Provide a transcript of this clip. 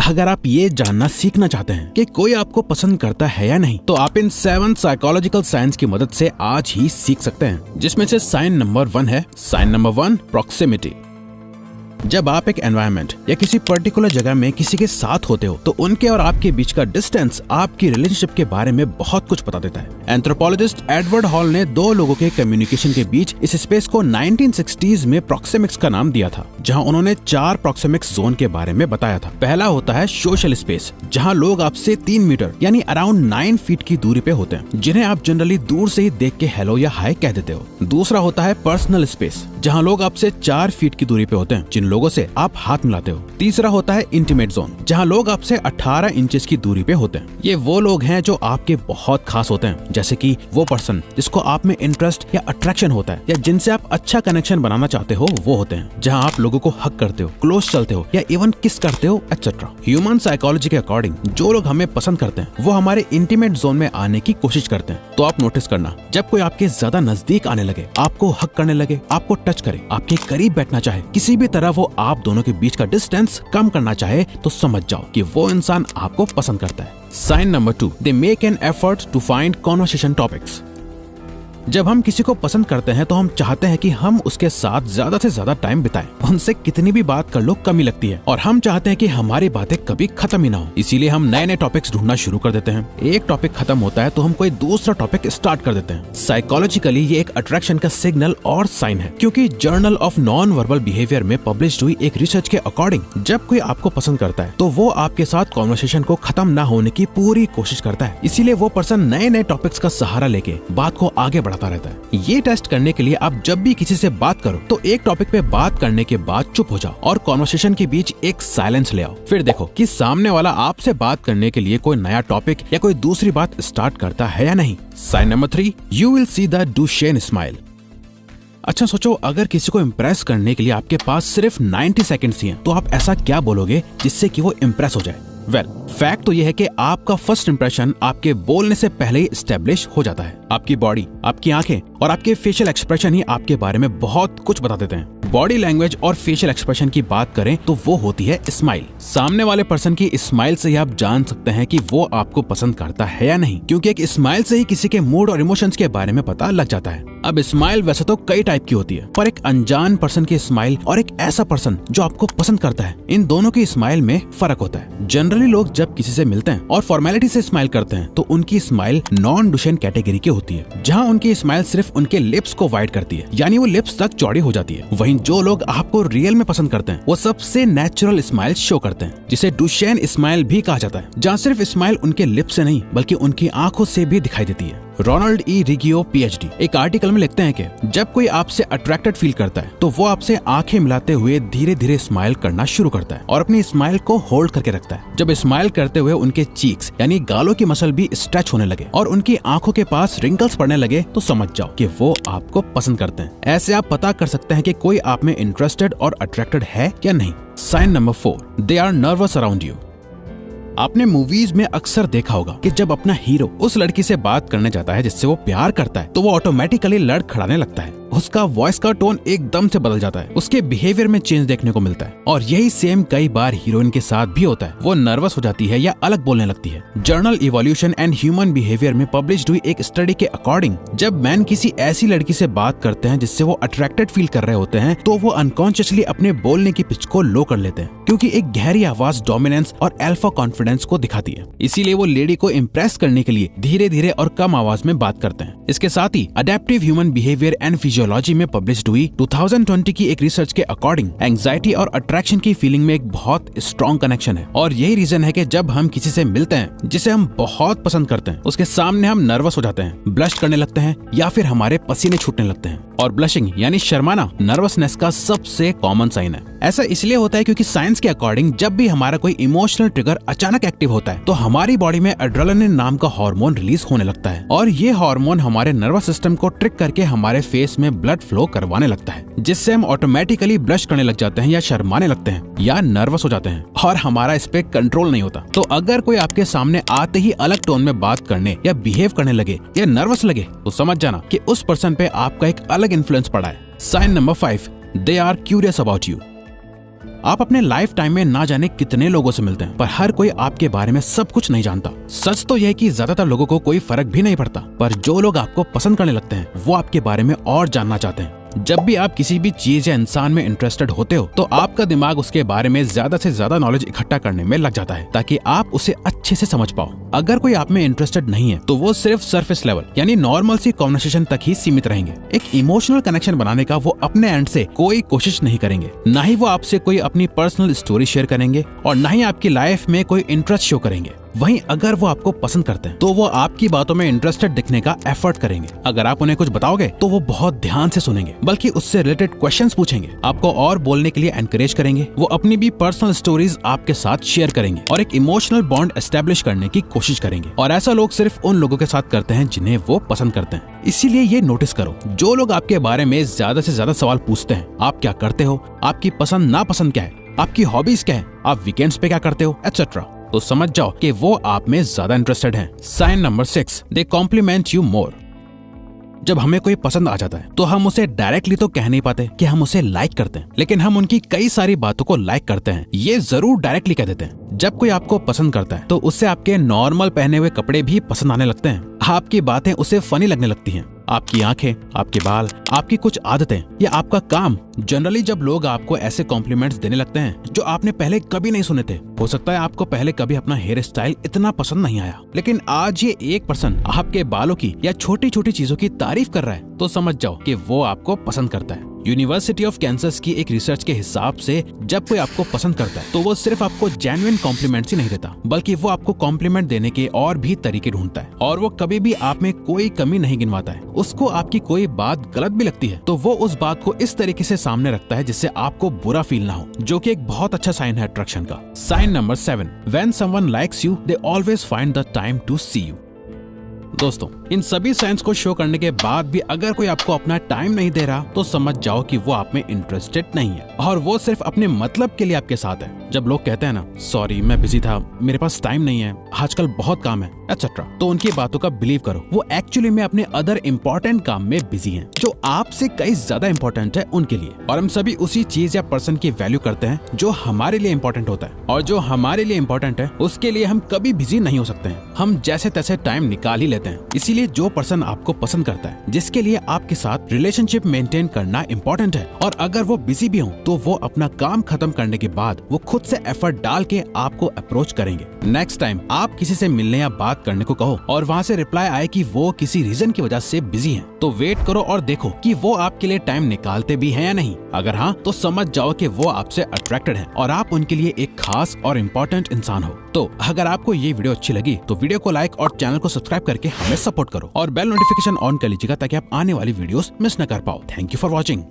अगर आप ये जानना सीखना चाहते हैं कि कोई आपको पसंद करता है या नहीं, तो आप इन 7 साइकोलॉजिकल साइंस की मदद से आज ही सीख सकते हैं, जिसमें से साइन नंबर 1 है। Sign number 1, proximity. जब आप एक एनवायरनमेंट या किसी पर्टिकुलर जगह में किसी के साथ होते हो, तो उनके और आपके बीच का डिस्टेंस आपकी रिलेशनशिप के बारे में बहुत कुछ बता देता है। एंथ्रोपोलॉजिस्ट एडवर्ड हॉल ने 2 लोगों के कम्युनिकेशन के बीच इस स्पेस को 1960s में प्रॉक्सिमिक्स का नाम दिया था, जहां उन्होंने 4 प्रॉक्सिमिक्स जोन के बारे में बताया था। पहला होता है सोशल स्पेस, जहां लोग आपसे 3 मीटर यानी अराउंड 9 फीट की दूरी पे होते हैं, जिन्हें आप जनरली दूर से ही देख के हेलो या हाय कह देते हो। दूसरा होता है पर्सनल स्पेस, जहां लोग आपसे 4 फीट की दूरी पे होते हैं, जिन लोगों से आप हाथ मिलाते हो। तीसरा होता है इंटीमेट जोन, जहां लोग आपसे 18 इंचेस की दूरी पे होते हैं। ये वो लोग हैं जो आपके बहुत खास होते हैं, जैसे कि वो पर्सन जिसको आप में इंटरेस्ट या अट्रैक्शन होता है, या जिनसे आप अच्छा कनेक्शन बनाना चाहते हो, वो होते हैं। जहां आप लोगों को हक करते हो, क्लोज चलते हो, या इवन किस करते हो, एक्सेट्रा। ह्यूमन साइकोलॉजी के अकॉर्डिंग जो लोग हमें पसंद करते हैं, वो हमारे इंटीमेट जोन में आने की कोशिश करते हैं। तो आप नोटिस करना, जब कोई आपके ज्यादा नजदीक आने लगे, आपको हक करने लगे, आपको टच करे, आपके करीब बैठना चाहे, किसी भी तरह वो आप दोनों के बीच का डिस्टेंस कम करना चाहे, तो समझ जाओ कि वो इंसान आपको पसंद करता है। Sign number 2, they make an effort to find conversation topics. जब हम किसी को पसंद करते हैं, तो हम चाहते हैं कि हम उसके साथ ज्यादा से ज्यादा टाइम बिताएं। उनसे कितनी भी बात कर लो कमी लगती है, और हम चाहते हैं कि हमारी बातें कभी खत्म ही ना हो। इसीलिए हम नए नए टॉपिक्स ढूंढना शुरू कर देते हैं। एक टॉपिक खत्म होता है तो हम कोई दूसरा टॉपिक स्टार्ट कर देते हैं। साइकोलॉजिकली ये एक अट्रैक्शन का सिग्नल और साइन है, क्योंकि journal of non verbal behaviour में पब्लिश हुई एक रिसर्च के अकॉर्डिंग जब कोई आपको पसंद करता है, तो वो आपके साथ कॉन्वर्सेशन को खत्म ना होने की पूरी कोशिश करता है। इसीलिए वो पर्सन नए नए टॉपिक्स का सहारा लेके बात को आगे बढ़ाता रहता है। ये टेस्ट करने के लिए आप जब भी किसी से बात करो, तो एक टॉपिक पे बात करने के बाद चुप हो जाओ और कॉन्वर्सेशन के बीच एक साइलेंस ले आओ। फिर देखो कि सामने वाला आपसे बात करने के लिए कोई नया टॉपिक या कोई दूसरी बात स्टार्ट करता है या नहीं। Sign number 3, you will see the Duchenne smile. अच्छा सोचो, अगर किसी को इम्प्रेस करने के लिए आपके पास सिर्फ 90 सेकंड्स ही हैं, तो आप ऐसा क्या बोलोगे जिससे कि वो इम्प्रेस हो जाए? फैक्ट तो ये है कि आपका फर्स्ट इंप्रेशन आपके बोलने से पहले ही एस्टेब्लिश हो जाता है। आपकी बॉडी, आपकी आंखें और आपके फेशियल एक्सप्रेशन ही आपके बारे में बहुत कुछ बता देते हैं। बॉडी लैंग्वेज और फेशियल एक्सप्रेशन की बात करें तो वो होती है स्माइल। सामने वाले पर्सन की स्माइल से ही आप जान सकते हैं कि वो आपको पसंद करता है या नहीं, क्योंकि एक स्माइल से ही किसी के मूड और इमोशंस के बारे में पता लग जाता है। अब स्माइल वैसे तो कई टाइप की होती है, पर एक अनजान पर्सन की स्माइल और एक ऐसा पर्सन जो आपको पसंद करता है, इन दोनों की स्माइल में फर्क होता है। जनरली लोग जब किसी से मिलते हैं और फॉर्मेलिटी से स्माइल करते हैं, तो उनकी स्माइल नॉन डुशेन कैटेगरी की होती है, जहां उनकी स्माइल सिर्फ उनके लिप्स को वाइड करती है, यानी वो लिप्स तक चौड़ी हो जाती है। वहीं जो लोग आपको रियल में पसंद करते हैं, वो सबसे नेचुरल स्माइल शो करते हैं, जिसे डुशेन स्माइल भी कहा जाता है, जहाँ सिर्फ स्माइल उनके लिप्स से नहीं बल्कि उनकी आंखों से भी दिखाई देती है। रोनाल्ड ई रिगियो PhD एक आर्टिकल में लिखते हैं कि जब कोई आपसे अट्रैक्टेड फील करता है, तो वो आपसे आंखें मिलाते हुए धीरे धीरे स्माइल करना शुरू करता है और अपनी स्माइल को होल्ड करके रखता है। जब स्माइल करते हुए उनके चीक्स यानी गालों की मसल भी स्ट्रेच होने लगे और उनकी आंखों के पास रिंकल्स पड़ने लगे, तो समझ जाओ कि वो आपको पसंद करते हैं। ऐसे आप पता कर सकते हैं कि कोई आप में इंटरेस्टेड और अट्रैक्टेड है या नहीं। Sign number 4, they are nervous around you. आपने मूवीज में अक्सर देखा होगा कि जब अपना हीरो उस लड़की से बात करने जाता है जिससे वो प्यार करता है, तो वो ऑटोमेटिकली लड़खड़ाने लगता है। उसका वॉइस का टोन एकदम से बदल जाता है, उसके बिहेवियर में चेंज देखने को मिलता है। और यही सेम कई बार हीरोइन के साथ भी होता है। वो नर्वस हो जाती है या अलग बोलने लगती है। Journal evolution and human behaviour में पब्लिश्ड हुई एक स्टडी के अकॉर्डिंग जब मैन किसी ऐसी लड़की से बात करते हैं जिससे वो अट्रैक्टेड फील कर रहे होते हैं, तो वो अनकॉन्शियसली अपने बोलने की पिच को लो कर लेते हैं, क्योंकि एक गहरी आवाज डोमिनेंस और अल्फा कॉन्फिडेंस को दिखाती है। इसीलिए वो लेडी को इम्प्रेस करने के लिए धीरे धीरे और कम आवाज में बात करते हैं। इसके साथ ही adaptive human behaviour and physiology में पब्लिश्ड हुई 2020 की एक रिसर्च के अकॉर्डिंग एंजाइटी और अट्रैक्शन की फीलिंग में एक बहुत स्ट्रॉन्ग कनेक्शन है। और यही रीजन है कि जब हम किसी से मिलते हैं जिसे हम बहुत पसंद करते हैं, उसके सामने हम नर्वस हो जाते हैं, ब्लश करने लगते हैं या फिर हमारे पसीने छूटने लगते हैं। और ब्लशिंग यानी शर्माना नर्वसनेस का सबसे कॉमन साइन है। ऐसा इसलिए होता है क्योंकि साइंस के अकॉर्डिंग जब भी हमारा कोई इमोशनल ट्रिगर अचानक एक्टिव होता है, तो हमारी बॉडी में एड्रेनालिन नाम का हार्मोन रिलीज होने लगता है और ये हार्मोन हमारे नर्वस सिस्टम को ट्रिक करके हमारे फेस में ब्लड फ्लो करवाने लगता है, जिससे हम ऑटोमेटिकली ब्लश करने लग जाते हैं या शर्माने लगते हैं या नर्वस हो जाते हैं और हमारा इस पे कंट्रोल नहीं होता। तो अगर कोई आपके सामने आते ही अलग टोन में बात करने या बिहेव करने लगे या नर्वस लगे, तो समझ जाना कि उस पर्सन पे आपका एक अलग इन्फ्लुएंस पड़ा है। Sign number 5, they are curious about you. आप अपने लाइफ टाइम में ना जाने कितने लोगों से मिलते हैं, पर हर कोई आपके बारे में सब कुछ नहीं जानता। सच तो यह है कि ज्यादातर लोगों को कोई फर्क भी नहीं पड़ता, पर जो लोग आपको पसंद करने लगते हैं वो आपके बारे में और जानना चाहते हैं। जब भी आप किसी भी चीज या इंसान में इंटरेस्टेड होते हो तो आपका दिमाग उसके बारे में ज्यादा से ज्यादा नॉलेज इकट्ठा करने में लग जाता है ताकि आप उसे अच्छे से समझ पाओ। अगर कोई आप में इंटरेस्टेड नहीं है तो वो सिर्फ सरफेस लेवल यानी नॉर्मल सी कॉन्वर्सेशन तक ही सीमित रहेंगे। एक इमोशनल कनेक्शन बनाने का वो अपने एंड से कोई कोशिश नहीं करेंगे। न ही वो आपसे कोई अपनी पर्सनल स्टोरी शेयर करेंगे और न ही आपकी लाइफ में कोई इंटरेस्ट शो करेंगे। वहीं अगर वो आपको पसंद करते हैं तो वो आपकी बातों में इंटरेस्टेड दिखने का एफर्ट करेंगे। अगर आप उन्हें कुछ बताओगे तो वो बहुत ध्यान से सुनेंगे, बल्कि उससे रिलेटेड क्वेश्चंस पूछेंगे, आपको और बोलने के लिए एनकरेज करेंगे। वो अपनी भी पर्सनल स्टोरीज आपके साथ शेयर करेंगे और एक इमोशनल बॉन्ड एस्टेब्लिश करने की कोशिश करेंगे। और ऐसा लोग सिर्फ उन लोगों के साथ करते हैं जिन्हें वो पसंद करते हैं। इसीलिए ये नोटिस करो, जो लोग आपके बारे में ज्यादा से ज्यादा सवाल पूछते हैं, आप क्या करते हो, आपकी पसंद नापसंद क्या है, आपकी हॉबीज क्या है, आप वीकेंड्स पे क्या करते हो, एटसेट्रा, तो समझ जाओ कि वो आप में ज्यादा इंटरेस्टेड हैं। Sign number 6, they compliment you more. जब हमें कोई पसंद आ जाता है तो हम उसे डायरेक्टली तो कह नहीं पाते कि हम उसे लाइक करते हैं, लेकिन हम उनकी कई सारी बातों को लाइक करते हैं। ये जरूर डायरेक्टली कह देते हैं। जब कोई आपको पसंद करता है तो उससे आपके नॉर्मल पहने हुए कपड़े भी पसंद आने लगते हैं, आपकी बातें उसे फनी लगने लगती हैं, आपकी आंखें, आपके बाल, आपकी कुछ आदतें या आपका काम। जनरली जब लोग आपको ऐसे कॉम्प्लीमेंट्स देने लगते हैं जो आपने पहले कभी नहीं सुने थे, हो सकता है आपको पहले कभी अपना हेयर स्टाइल इतना पसंद नहीं आया, लेकिन आज ये 1% आपके बालों की या छोटी छोटी चीजों की तारीफ कर रहा है, तो समझ जाओ कि वो आपको पसंद करता है। यूनिवर्सिटी ऑफ कैंसस की एक रिसर्च के हिसाब से जब कोई आपको पसंद करता है तो वो सिर्फ आपको जेन्युइन कॉम्प्लीमेंट्स ही नहीं देता, बल्कि वो आपको कॉम्प्लीमेंट देने के और भी तरीके ढूंढता है। और वो कभी भी आप में कोई कमी नहीं गिनवाता है। उसको आपकी कोई बात गलत भी लगती है तो वो उस बात को इस तरीके से सामने रखता है जिससे आपको बुरा फील ना हो, जो कि एक बहुत अच्छा साइन है अट्रैक्शन का। Sign number 7, when someone likes you they always find the time to see you. दोस्तों, इन सभी साइंस को शो करने के बाद भी अगर कोई आपको अपना टाइम नहीं दे रहा तो समझ जाओ कि वो आप में इंटरेस्टेड नहीं है और वो सिर्फ अपने मतलब के लिए आपके साथ है। जब लोग कहते हैं ना, सॉरी मैं बिजी था, मेरे पास टाइम नहीं है, आजकल बहुत काम है, एटसेट्रा, तो उनकी बातों का बिलीव करो। वो एक्चुअली में अपने अदर इम्पोर्टेंट काम में बिजी हैं, जो आपसे कई ज्यादा इम्पोर्टेंट है उनके लिए। और हम सभी उसी चीज या पर्सन की वैल्यू करते हैं जो हमारे लिए इम्पोर्टेंट होता है, और जो हमारे लिए इम्पोर्टेंट है उसके लिए हम कभी बिजी नहीं हो सकते हैं। हम जैसे तैसे टाइम निकाल ही लेते हैं। इसीलिए जो पर्सन आपको पसंद करता है, जिसके लिए आपके साथ रिलेशनशिप मेंटेन करना इम्पोर्टेंट है, और अगर वो बिजी भी हो तो वो अपना काम खत्म करने के बाद वो खुद से एफर्ट डाल के आपको अप्रोच करेंगे। नेक्स्ट टाइम आप किसी से मिलने या बात करने को कहो और वहाँ से रिप्लाई आए कि वो किसी रीजन की वजह से बिजी हैं, तो वेट करो और देखो कि वो आपके लिए टाइम निकालते भी हैं या नहीं। अगर हाँ, तो समझ जाओ कि वो आपसे अट्रैक्टेड हैं और आप उनके लिए एक खास और इम्पोर्टेंट इंसान हो। तो अगर आपको ये वीडियो अच्छी लगी तो वीडियो को लाइक और चैनल को सब्सक्राइब करके हमें सपोर्ट करो और बेल नोटिफिकेशन ऑन कर लीजिएगा ताकि आप आने वाली वीडियोस मिस न कर पाओ। Thank you for watching.